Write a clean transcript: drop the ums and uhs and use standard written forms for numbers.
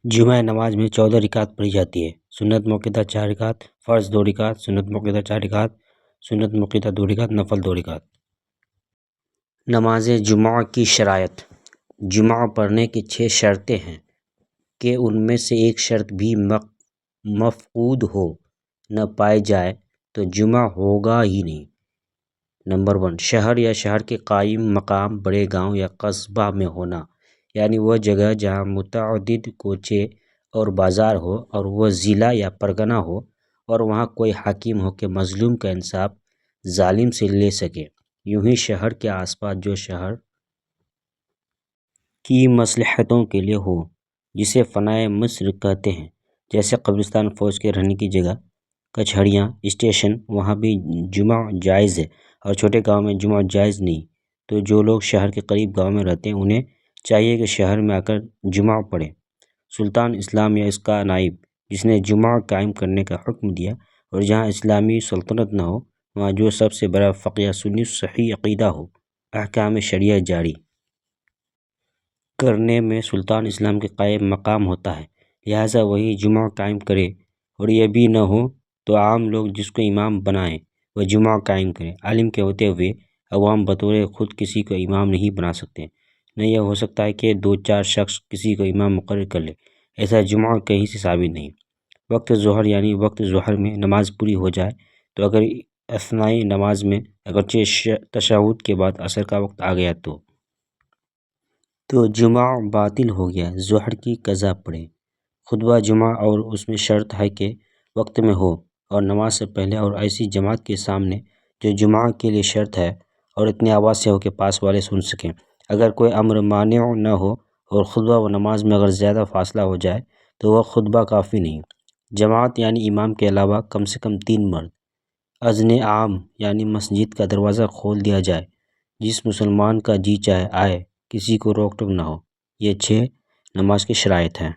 جمعہ نماز میں 14 رکعت پڑھی جاتی ہے۔ سنت موقدہ 4 رکعت، فرض 2 رکعت، سنت موقدہ 4 رکعت، سنت موقدہ 2 رکعت، نفل 2 رکعت۔ نماز جمعہ کی شرائط۔ جمعہ پڑھنے کی 6 شرطیں ہیں کہ ان میں سے ایک شرط بھی مفقود ہو نہ پائی جائے تو جمعہ ہوگا ہی نہیں۔ نمبر 1، شہر یا شہر کے قائم مقام، بڑے گاؤں یا قصبہ میں ہونا، یعنی وہ جگہ جہاں متعدد کوچے اور بازار ہو اور وہ ضلع یا پرگنہ ہو اور وہاں کوئی حاکم ہو کہ مظلوم کا انصاف ظالم سے لے سکے۔ یوں ہی شہر کے آس پاس جو شہر کی مصلحتوں کے لیے ہو، جسے فنائے مصر کہتے ہیں، جیسے قبرستان، فوج کے رہنے کی جگہ، کچہریاں، اسٹیشن، وہاں بھی جمعہ جائز ہے۔ اور چھوٹے گاؤں میں جمعہ جائز نہیں۔ تو جو لوگ شہر کے قریب گاؤں میں رہتے ہیں انہیں چاہیے کہ شہر میں آ کر جمعہ پڑھیں۔ سلطان اسلام یا اس کا نائب جس نے جمعہ قائم کرنے کا حکم دیا اور جہاں اسلامی سلطنت نہ ہو وہاں جو سب سے بڑا فقیہ یا سنی صحیح عقیدہ ہو، احکام شریعہ جاری کرنے میں سلطان اسلام کے قائم مقام ہوتا ہے، لہٰذا وہی جمعہ قائم کرے۔ اور یہ بھی نہ ہو تو عام لوگ جس کو امام بنائیں وہ جمعہ قائم کریں۔ عالم کے ہوتے ہوئے عوام بطور خود کسی کو امام نہیں بنا سکتے، نہ یہ ہو سکتا ہے کہ 2-4 شخص کسی کو امام مقرر کر لے۔ ایسا جمعہ کہیں سے ثابت نہیں۔ وقت ظہر یعنی وقت ظہر میں نماز پوری ہو جائے تو اگر اثناء نماز میں اگرچہ تشہد کے بعد عصر کا وقت آ گیا تو جمعہ باطل ہو گیا۔ ظہر کی قضا پڑھیں۔ خطبہ جمعہ اور اس میں شرط ہے کہ وقت میں ہو اور نماز سے پہلے اور ایسی جماعت کے سامنے جو جمعہ کے لیے شرط ہے اور اتنی آواز سے ہو کہ پاس والے سن سکیں۔ اگر کوئی امر مانع نہ ہو اور خطبہ و نماز میں اگر زیادہ فاصلہ ہو جائے تو وہ خطبہ کافی نہیں۔ جماعت یعنی امام کے علاوہ کم سے کم 3 مرد۔ اذن عام یعنی مسجد کا دروازہ کھول دیا جائے، جس مسلمان کا جی چاہے آئے، کسی کو روک ٹوک نہ ہو۔ یہ 6 نماز کی شرائط ہیں۔